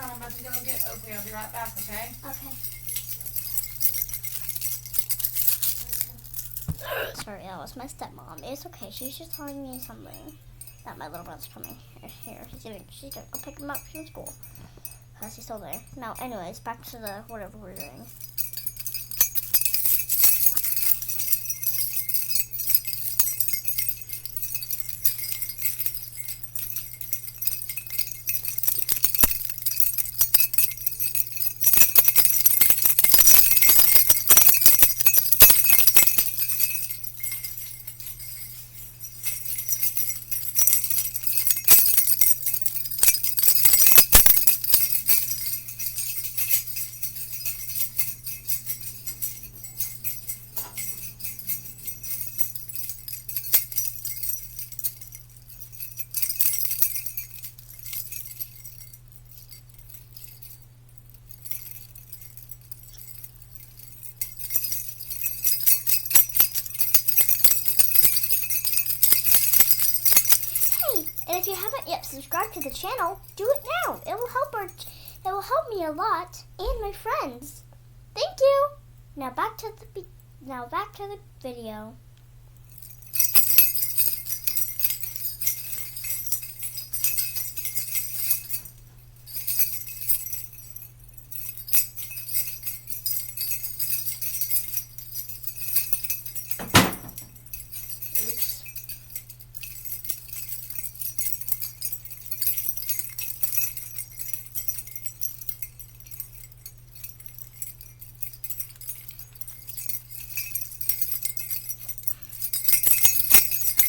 I'm about to go get Oakley. I'll be right back, okay? Okay. Sorry, that was my stepmom. It's okay. She's just telling me something that my little brother's coming here. She's gonna go pick him up from school. Because he's still there. Now, anyways, back to the whatever we're doing. And if you haven't yet subscribed to the channel, do it now. It will help me a lot and my friends. Thank you. Now back to the video.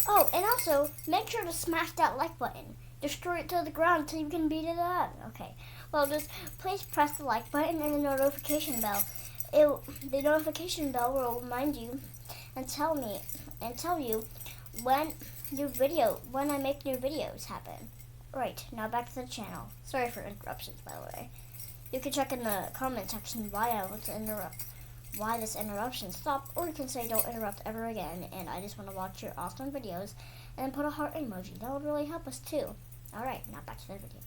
Oh, and also, make sure to smash that like button. Destroy it to the ground until you can beat it up. Okay. Well, just please press the like button and the notification bell. The notification bell will remind you and tell you when I make new videos happen. Right, now back to the channel. Sorry for interruptions, by the way. You can check in the comment section why this interruption stopped, or you can say don't interrupt ever again, and I just want to watch your awesome videos, and put a heart emoji. That would really help us too. Alright, now back to the video.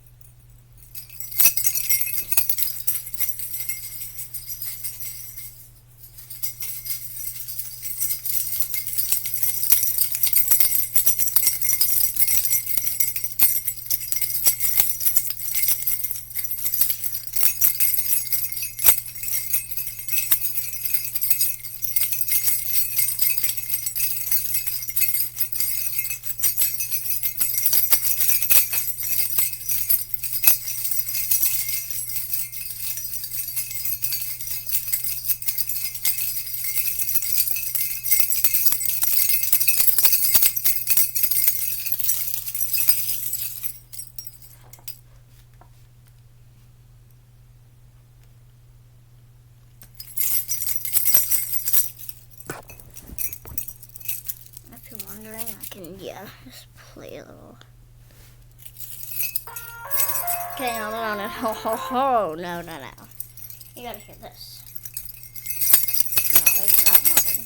If you're wondering, I can, just play a little. Okay, no. Ho, ho, ho. No. You gotta hear this. No, it's not happening.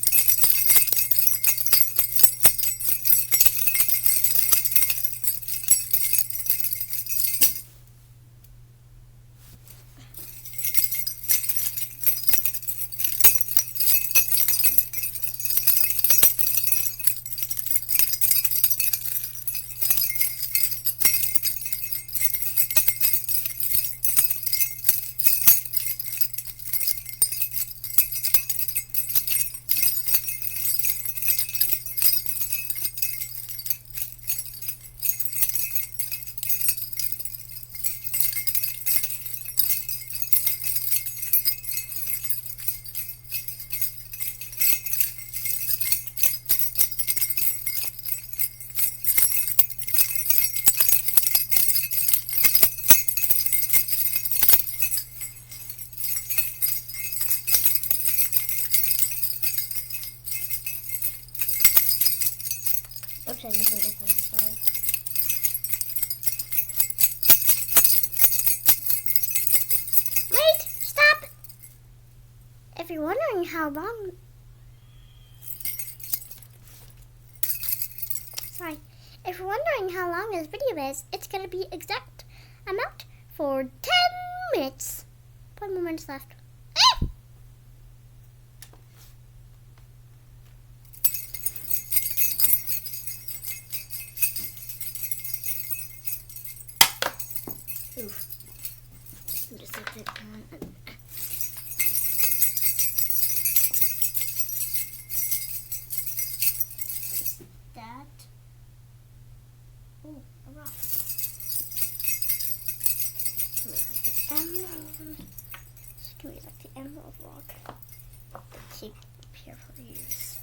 Oops, I just made it. Sorry. Wait! Stop! If you're wondering how long... Sorry. If you're wondering how long this video is, it's going to be exact amount for 10 minutes. 5 more minutes left. Oof. Just like that. That. Oh, a rock. Emerald. It's gonna be like the emerald rock. Keep up here for use.